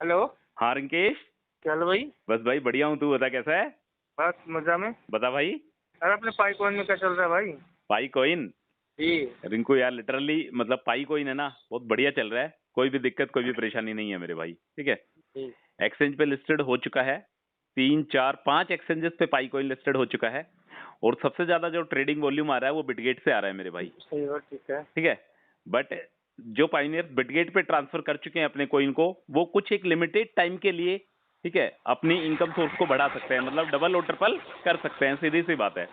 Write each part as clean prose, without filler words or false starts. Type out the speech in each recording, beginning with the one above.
Hello. हाँ रिंकेश। क्या हाल है भाई? बस भाई बढ़िया हूँ, तू बता कैसा है? बस मजा में। बता भाई। अरे अपने पाई कॉइन में क्या चल रहा है भाई? पाई कॉइन। जी। रिंकू यार लिटरली मतलब पाई कॉइन है ना, बहुत बढ़िया चल रहा है। कोई भी दिक्कत कोई भी परेशानी नहीं है मेरे भाई, ठीक है। जी। एक्सचेंज पे लिस्टेड हो चुका है, 3 4 5 एक्सचेंजेस पे पाई कॉइन लिस्टेड हो चुका है। और सबसे ज्यादा जो ट्रेडिंग वॉल्यूम आ रहा है वो बिटगेट से आ रहा है मेरे भाई, सही बात, ठीक है। ठीक है। बट जो पाइनियर बिटगेट पे ट्रांसफर कर चुके हैं अपने कॉइन को, वो कुछ एक लिमिटेड टाइम के लिए, ठीक है, अपनी इनकम सोर्स को बढ़ा सकते हैं, मतलब डबल और ट्रिपल कर सकते हैं, सीधी सी बात है।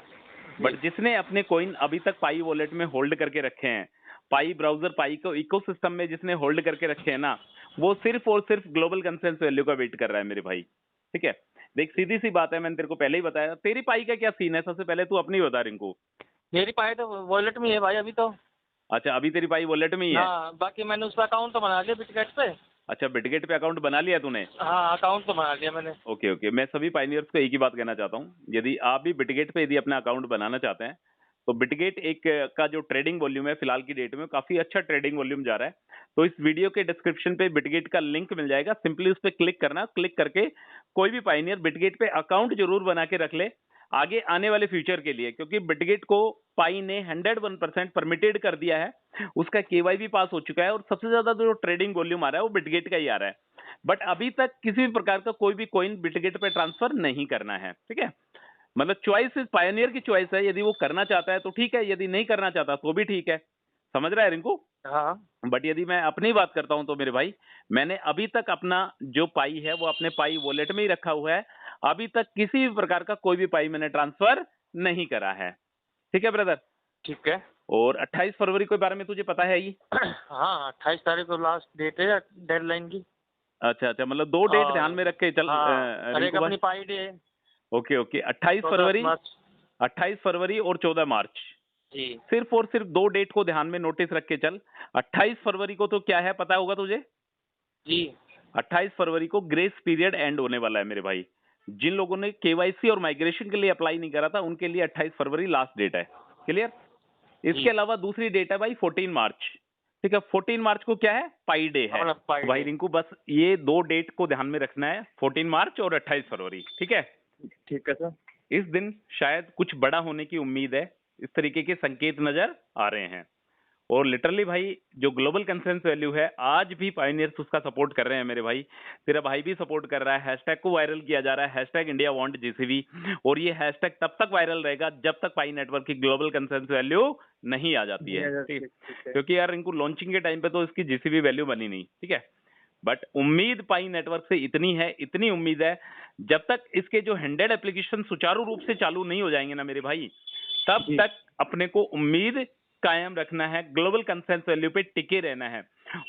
बट जिसने अपने कॉइन अभी तक पाई वॉलेट में होल्ड करके रखे हैं, पाई ब्राउजर पाई को इकोसिस्टम में जिसने होल्ड करके रखे हैं ना, वो सिर्फ और सिर्फ ग्लोबल कंसेंसस वैल्यू का वेट कर रहा है मेरे भाई, ठीक है। देख सीधी सी बात है, मैंने तेरे को पहले ही बताया। तेरी पाई का क्या सीन है, सबसे पहले तू अपनी बता रिंकू। मेरी पाई तो वॉलेट में ही है भाई अभी तो। अच्छा, अभी तेरी पाई वॉलेट में ही है। हाँ, बाकी मैंने उसका अकाउंट तो बना लिया बिटगेट पे। अच्छा, बिटगेट पे अकाउंट बना लिया तूने। हाँ, अकाउंट तो बना लिया मैंने। ओके ओके, मैं सभी पाइनियर्स को एक ही बात कहना चाहता हूँ, यदि आप भी बिटगेट पे यदि अपना अकाउंट बनाना चाहते हैं, तो बिटगेट एक का जो ट्रेडिंग वॉल्यूम है फिलहाल की डेट में काफी अच्छा ट्रेडिंग वॉल्यूम जा रहा है। तो इस वीडियो के डिस्क्रिप्शन पे बिटगेट का लिंक मिल जाएगा, सिंपली उस पर क्लिक करना, क्लिक करके कोई भी पाइनियर बिटगेट पे अकाउंट जरूर बना के रख ले आगे आने वाले फ्यूचर के लिए, क्योंकि बिटगेट को पाई ने 101% परमिटेड कर दिया है, उसका केवाईबी पास हो चुका है और सबसे ज्यादा जो ट्रेडिंग वॉल्यूम आ रहा है वो बिटगेट का ही आ रहा है। बट अभी तक किसी भी प्रकार का कोई भी कॉइन बिटगेट पे ट्रांसफर नहीं करना है, ठीक है। मतलब चॉइस पायनियर की चॉइस है, यदि वो करना चाहता है तो ठीक है, यदि नहीं करना चाहता तो भी ठीक है। समझ रहा है रिंकू? हाँ। बट यदि मैं अपनी बात करता हूं तो मेरे भाई, मैंने अभी तक अपना जो पाई है वो अपने पाई वॉलेट में ही रखा हुआ है। अभी तक किसी भी प्रकार का कोई भी पाई मैंने ट्रांसफर नहीं करा है, ठीक है ब्रदर। ठीक है। और 28 फरवरी के बारे में तुझे पता है ही। हाँ, 28 तारीख को लास्ट डेट है डेडलाइन की। अच्छा अच्छा, मतलब दो डेट ध्यान और में रख के चल हाँ, और एक रिंकू भाई। अपनी पाई डे है ओके ओके, 28 14 फरवरी। मार्च। 28 फरवरी और 14 मार्च, जी। सिर्फ और सिर्फ दो डेट को ध्यान में नोटिस रख के चल। 28 फरवरी को तो क्या है पता होगा तुझे? जी। 28 फरवरी को ग्रेस पीरियड एंड होने वाला है मेरे भाई। जिन लोगों ने केवाईसी और माइग्रेशन के लिए अप्लाई नहीं करा था उनके लिए 28 फरवरी लास्ट डेट है, क्लियर। इसके जी। अलावा दूसरी डेट है भाई 14 मार्च, ठीक है। 14 मार्च को क्या है? पाई डे है। अपना पाई तो भाई डे। रिंकू बस ये दो डेट को ध्यान में रखना है, 14 मार्च और 28 फरवरी, ठीक है। ठीक है सर। इस दिन शायद कुछ बड़ा होने की उम्मीद है, इस तरीके के संकेत नजर आ रहे हैं। और लिटरली भाई जो ग्लोबल कंसेंसस वैल्यू है आज भी पायनियर्स उसका सपोर्ट कर रहे हैं मेरे भाई। तेरा भाई भी सपोर्ट कर रहा है, हैशटैग को वायरल किया जा रहा है, हैशटैग इंडिया वांट जीसीबी। और ये हैशटैग तब तक वायरल रहेगा जब तक पाई नेटवर्क की ग्लोबल कंसेंसस वैल्यू नहीं आ जाती है, ठीक है। ठीक है। क्योंकि यार इनको लॉन्चिंग के टाइम पे तो इसकी जीसीबी वैल्यू बनी नहीं, ठीक है। बट उम्मीद पाई नेटवर्क से इतनी है, इतनी उम्मीद है, जब तक इसके जो 100 एप्लीकेशन सुचारू रूप से चालू नहीं हो जाएंगे ना मेरे भाई, तब जी। तक अपने को उम्मीद कायम रखना है, ग्लोबल कंसेंसस वैल्यू पे टिके रहना है।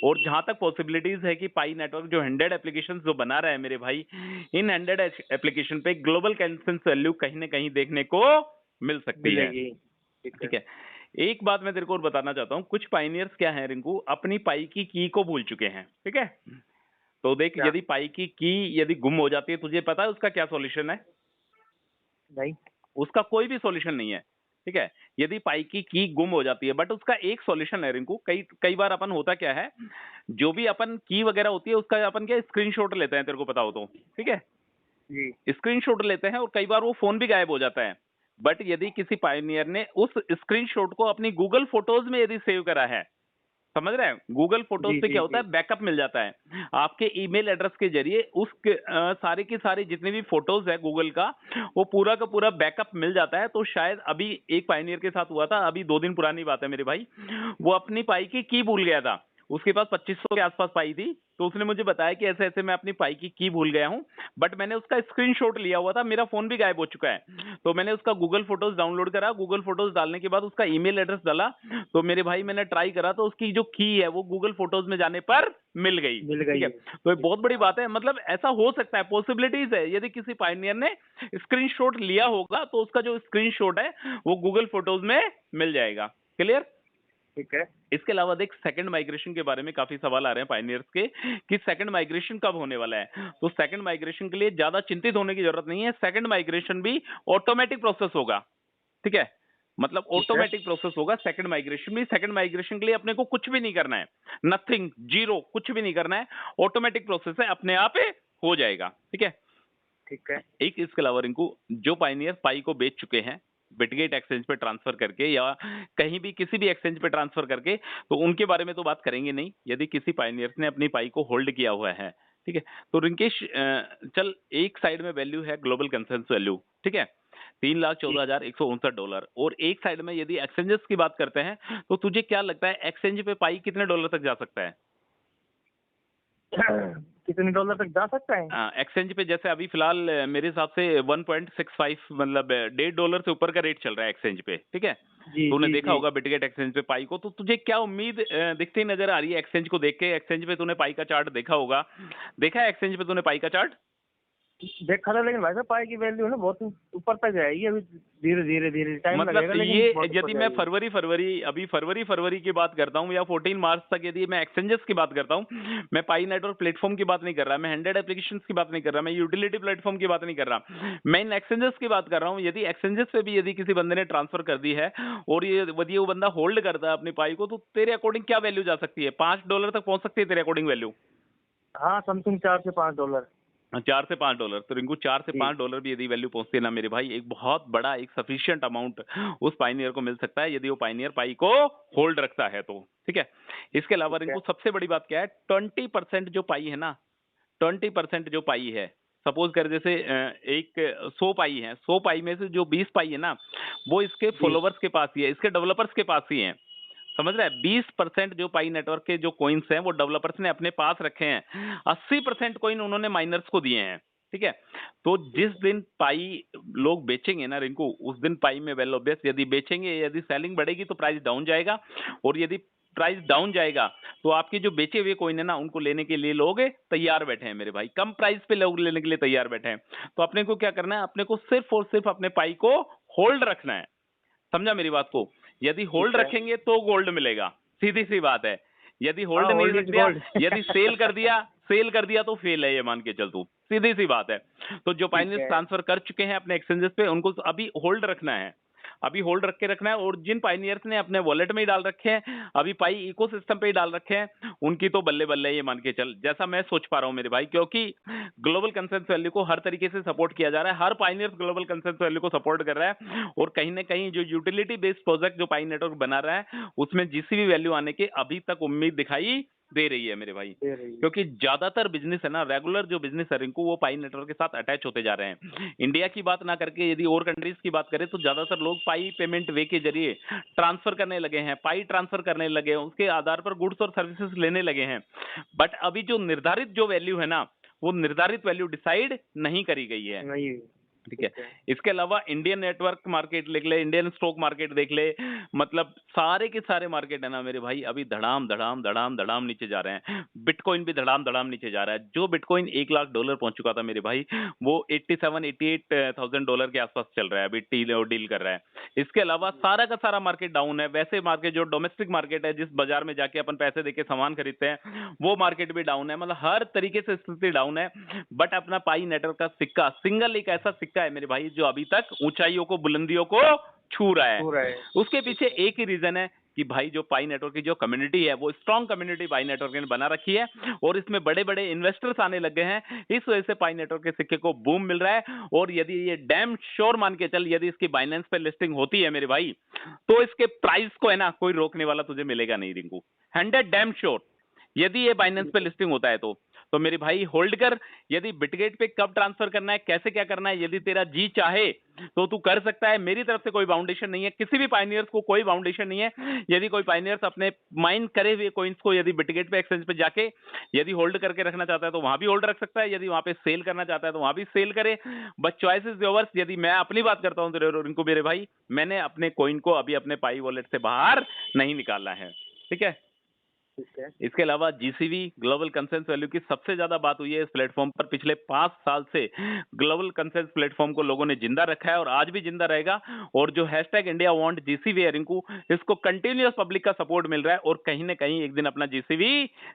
और जहां तक पॉसिबिलिटीज है कि पाई नेटवर्क जो 100 एप्लीकेशन जो बना रहा है मेरे भाई, इन 100 एप्लीकेशन पे ग्लोबल कंसेंसस वैल्यू कहीं ना कहीं देखने को मिल सकती है, मिलेगी। ठीक है। ठीक है। एक बात मैं तेरे को और बताना चाहता हूँ, कुछ पाइनियर्स क्या है रिंकू, अपनी पाई की को भूल चुके हैं, ठीक है। तो देख, क्या? यदि पाई की यदि गुम हो जाती है, तुझे पता है उसका क्या सॉल्यूशन है? नहीं। उसका कोई भी सॉल्यूशन नहीं है, ठीक है। यदि पाई की गुम हो जाती है, बट उसका एक सॉल्यूशन है रिंकू। कई कई बार अपन होता क्या है, जो भी अपन की वगैरह होती है उसका अपन क्या स्क्रीनशॉट लेते हैं, तेरे को पता हो तो, ठीक है। जी। स्क्रीनशॉट लेते हैं और कई बार वो फोन भी गायब हो जाता है। बट यदि किसी पायनियर ने उस स्क्रीनशॉट को अपनी गूगल फोटोज में यदि सेव करा है, समझ रहे हैं, गूगल फोटोज जी। से जी। क्या होता जी। है, बैकअप मिल जाता है आपके ईमेल एड्रेस के जरिए। उस सारे की सारी जितने भी फोटोज है गूगल का, वो पूरा का पूरा बैकअप मिल जाता है। तो शायद अभी एक पायनियर के साथ हुआ था, अभी 2 दिन पुरानी बात है मेरे भाई, वो अपनी पाई की भूल गया था। उसके पास 2500 के आसपास पाई थी, तो उसने मुझे बताया कि ऐसे ऐसे मैं अपनी पाई की भूल गया हूं, बट मैंने उसका स्क्रीनशॉट लिया हुआ था, मेरा फोन भी गायब हो चुका है। तो मैंने उसका गूगल फोटोज डाउनलोड करा, गूगल फोटोज डालने के बाद उसका ईमेल एड्रेस डाला, तो मेरे भाई मैंने ट्राई करा तो उसकी जो की है वो गूगल फोटोज में जाने पर मिल गई, मिल ठीक गई है। है। तो ये बहुत बड़ी बात है, मतलब ऐसा हो सकता है, पॉसिबिलिटीज है, यदि किसी पायनियर ने स्क्रीनशॉट लिया होगा तो उसका जो स्क्रीनशॉट है वो गूगल फोटोज में मिल जाएगा, क्लियर। ठीक है। इसके अलावा देख, सेकंड माइग्रेशन के बारे में काफी सवाल आ रहे हैं पायनियर्स के कि सेकंड माइग्रेशन कब होने वाला है। तो सेकंड माइग्रेशन के लिए ज्यादा चिंतित होने की जरूरत नहीं है, सेकंड माइग्रेशन भी ऑटोमेटिक प्रोसेस होगा, ठीक है। मतलब ठीक है। ऑटोमेटिक प्रोसेस होगा सेकंड माइग्रेशन में। सेकंड माइग्रेशन के लिए अपने को कुछ भी नहीं करना है, नथिंग, जीरो, कुछ भी नहीं करना है, ऑटोमेटिक प्रोसेस है, अपने आप हो जाएगा। ठीक है। ठीक है। एक इसके अलावा रिंकू, जो पाइनियर पाई को बेच चुके हैं बिटगेट एक्सचेंज पे ट्रांसफर करके या कहीं भी किसी भी एक्सचेंज पे ट्रांसफर करके, तो उनके बारे में तो बात करेंगे नहीं। यदि किसी पाइनियर्स ने अपनी पाई को होल्ड किया हुआ है, ठीक है, तो रिंकेश चल एक साइड में वैल्यू है ग्लोबल कंसेंसस वैल्यू, ठीक है, $3,14,159, और एक साइड में यदि एक्सचेंजेस की बात करते हैं, तो तुझे क्या लगता है एक्सचेंज पे पाई कितने डॉलर तक जा सकता है? कितने डॉलर तक जा सकता है? एक्सचेंज पे जैसे अभी फिलहाल मेरे हिसाब से 1.65, मतलब $1.5 से ऊपर का रेट चल रहा है एक्सचेंज पे, ठीक है। जी तूने जी देखा जी। होगा बिटगेट एक्सचेंज पे पाई को, तो तुझे क्या उम्मीद दिखती नजर आ रही है एक्सचेंज को देख के? एक्सचेंज पे तूने पाई का चार्ट देखा होगा, देखा है एक्सचेंज पे तूने पाई का चार्ट? देखा था, लेकिन भाई साहब पाई की वैल्यू है ना बहुत ऊपर तक जाएगी अभी, धीरे धीरे धीरे टाइम मतलब लगेगा, लेकिन ये बहुत ऊपर यदि मैं जाएगी। अभी फरवरी की बात करता हूँ या 14 मार्च तक यदि मैं एक्सचेंजेस की बात करता हूँ, मैं पाई नेटवर्क प्लेटफॉर्म की बात नहीं कर रहा, मैं 100 एप्लीकेशंस की बात नहीं कर रहा, मैं यूटिलिटी प्लेटफॉर्म की बात नहीं कर रहा, मैं इन एक्सचेंजेस की बात कर रहा हूँ। यदि एक्सचेंजेस पे भी यदि किसी बंदे ने ट्रांसफर कर दी है और यदि वो बंदा होल्ड करता है अपनी पाई को, तो तेरे अकॉर्डिंग क्या वैल्यू जा सकती है? $5 तक पहुंच सकती है तेरे अकॉर्डिंग वैल्यू? हाँ, समथिंग $4 से $5। $4 से $5। तो रिंकू $4 से $5 भी यदि वैल्यू पहुंचती है ना मेरे भाई, एक बहुत बड़ा एक सफिशिएंट अमाउंट उस पाइनियर को मिल सकता है यदि वो पाइनियर पाई को होल्ड रखता है तो, ठीक है। इसके अलावा ठीक है। रिंकू सबसे बड़ी बात क्या है, 20% जो पाई है ना, 20% जो पाई है, सपोज कर जैसे एक 100 पाई है, 100 पाई में से जो 20 पाई है ना, वो इसके जी फॉलोवर्स के पास ही है, इसके डेवलपर्स के पास ही है, समझ रहा है। 20% जो पाई नेटवर्क के जो कॉइन्स हैं वो डेवलपर्स ने अपने पास रखे हैं, 80% कॉइन उन्होंने माइनर्स को दिए हैं, ठीक है। तो जिस दिन पाई लोग बेचेंगे ना रिंकू, उस दिन पाई में वेल ऑब्वियस यदि बेचेंगे, यदि सेलिंग बढ़ेगी तो प्राइस डाउन जाएगा, और यदि प्राइस डाउन जाएगा तो आपके जो बेचे हुए कॉइन है ना, उनको लेने के लिए लोग तैयार बैठे हैं मेरे भाई, कम प्राइस पे लोग लेने के लिए तैयार बैठे हैं। तो अपने को क्या करना है, अपने को सिर्फ और सिर्फ अपने पाई को होल्ड रखना है, समझा मेरी बात को। यदि होल्ड ठीक है। रखेंगे तो गोल्ड मिलेगा, सीधी सी बात है। यदि होल्ड हाँ, नहीं ओल्ड रख इज दिया, गोल्ड। यदि सेल कर दिया तो फेल है, ये मान के चल तू, सीधी सी बात है। तो जो ठीक पाइनियर्स है। ट्रांसफर कर चुके हैं अपने एक्सचेंजेस पे, उनको अभी होल्ड रखना है, अभी होल्ड रख के रखना है। और जिन पाइनियर्स ने अपने वॉलेट में ही डाल रखे हैं, अभी पाई इकोसिस्टम पे ही डाल रखे हैं, उनकी तो बल्ले बल्ले, ये मान के चल, जैसा मैं सोच पा रहा हूं मेरे भाई, क्योंकि ग्लोबल कंसेंसस वैल्यू को हर तरीके से सपोर्ट किया जा रहा है, हर पाइनियर्स ग्लोबल कंसेंसस वैल्यू को सपोर्ट कर रहा है, और कहीं ना कहीं जो यूटिलिटी बेस्ड प्रोजेक्ट जो पाई नेटवर्क बना रहा है, उसमें जीसीबी वैल्यू आने की अभी तक उम्मीद दिखाई दे रही है मेरे भाई। दे रही है। क्योंकि ज्यादातर बिजनेस है ना, रेगुलर जो बिजनेस है रिंकू, वो पाई नेटवर्क के साथ अटैच होते जा रहे हैं। इंडिया की बात ना करके यदि और कंट्रीज की बात करें, तो ज्यादातर लोग पाई पेमेंट वे के जरिए ट्रांसफर करने लगे हैं, पाई ट्रांसफर करने लगे हैं, उसके आधार पर गुड्स और सर्विसेज लेने लगे हैं। बट अभी जो निर्धारित जो वैल्यू है ना, वो निर्धारित वैल्यू डिसाइड नहीं करी गई है, नहीं। ठीक है। इसके अलावा इंडियन नेटवर्क मार्केट देख ले, इंडियन स्टॉक मार्केट देख ले, मतलब सारे के सारे मार्केट है ना मेरे भाई, अभी धड़ाम धड़ाम धड़ाम धड़ाम नीचे जा रहे हैं। बिटकॉइन भी धड़ाम धड़ाम नीचे जा रहा है। जो बिटकॉइन $1,00,000 पहुंच चुका था मेरे भाई, वो 87-88,000 डॉलर के आसपास चल रहा है अभी, डील कर रहा है। इसके अलावा सारा का सारा मार्केट डाउन है। वैसे मार्केट जो डोमेस्टिक मार्केट है, जिस बाजार में जाके अपन पैसे देके सामान खरीदते हैं, वो मार्केट भी डाउन है, मतलब हर तरीके से स्थिति डाउन है। बट अपना पाई नेटवर्क का सिक्का सिंगल एक ऐसा सिक्का है मेरे भाई, जो अभी तक ऊंचाइयों को, बुलंदियों को छू रहा है। हो रहा है। उसके पीछे एक ही रीजन है कि भाई जो पाई नेटवर्क की जो कम्युनिटी है, वो स्ट्रांग कम्युनिटी पाई नेटवर्क ने बना रखी है, और इसमें बड़े बड़े इन्वेस्टर्स आने लगे हैं। इस वजह से पाई नेटवर्क के सिक्के को बूम मिल रहा है। और यदि ये डैम श्योर मान के चल, यदि इसकी बाइनेंस पे लिस्टिंग होती है मेरे भाई, तो इसके प्राइस को है ना कोई रोकने वाला तुझे मिलेगा नहीं रिंकू, 100 डैम श्योर। यदि ये बाइनेंस पे लिस्टिंग होता है तो मेरे भाई होल्ड कर। यदि बिटगेट पे कब ट्रांसफर करना है, कैसे क्या करना है, यदि तेरा जी चाहे तो तू कर सकता है। मेरी तरफ से कोई बाउंडेशन नहीं है, किसी भी पाइनियर्स को कोई बाउंडेशन नहीं है। यदि कोई पाइनियर्स अपने माइन करे हुए कॉइन्स को यदि बिटगेट पे एक्सचेंज पे जाके यदि होल्ड करके रखना चाहता है तो वहां भी होल्ड रख सकता है, यदि वहां पे सेल करना चाहता है तो वहां भी सेल करे, बट चॉइस इज योर्स। यदि मैं अपनी बात करता हूं रिंकू मेरे भाई, मैंने अपने कॉइन को अभी अपने पाई वॉलेट से बाहर नहीं निकालना है, ठीक है। ठीक है। इसके अलावा जीसीवी ग्लोबल कंसेंसस वैल्यू की सबसे ज्यादा बात हुई है इस प्लेटफॉर्म पर। पिछले 5 साल से ग्लोबल कंसेंसस प्लेटफॉर्म को लोगों ने जिंदा रखा है, और आज भी जिंदा रहेगा। और जो हैशटैग इंडिया वांट जीसीवी है रिंकू, इसको कंटिन्यूअस पब्लिक का सपोर्ट मिल रहा है, और कहीं ना कहीं एक दिन अपना जीसीवी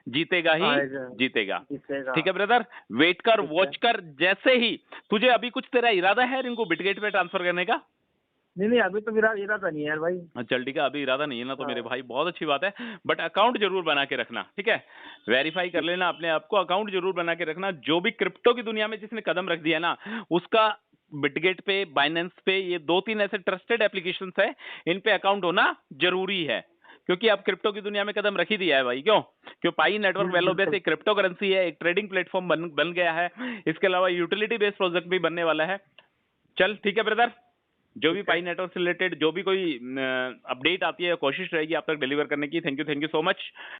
जीतेगा ही आएगा। जीतेगा। जीतेगा। ठीक है ब्रदर, वेट कर, ठीक है। वॉच कर। जैसे ही तुझे अभी कुछ तेरा इरादा है रिंकू बिटगेट पे ट्रांसफर करने का? नहीं अभी तो मेरा इरादा नहीं है यार भाई। चल ठीक है, अभी इरादा नहीं है ना, तो मेरे हाँ। भाई बहुत अच्छी बात है, बट अकाउंट जरूर बना के रखना, ठीक है। वेरीफाई कर लेना अपने आप को, अकाउंट जरूर बना के रखना। जो भी क्रिप्टो की दुनिया में जिसने कदम रख दिया ना, उसका बिटगेट पे, बाइनेंस पे, ये 2-3 ऐसे ट्रस्टेड एप्लीकेशंस है, इन पे अकाउंट होना जरूरी है, क्योंकि अब क्रिप्टो की दुनिया में कदम रख ही दिया है भाई। क्यों पाई नेटवर्क वैलोबेस एक क्रिप्टो करेंसी है, एक ट्रेडिंग प्लेटफॉर्म बन गया है। इसके अलावा यूटिलिटी बेस्ड प्रोजेक्ट भी बनने वाला है। चल ठीक है ब्रदर, जो भी पाई नेटवर्क से रिलेटेड जो भी कोई अपडेट आती है, कोशिश रहेगी आप तक डिलीवर करने की। Thank you so much.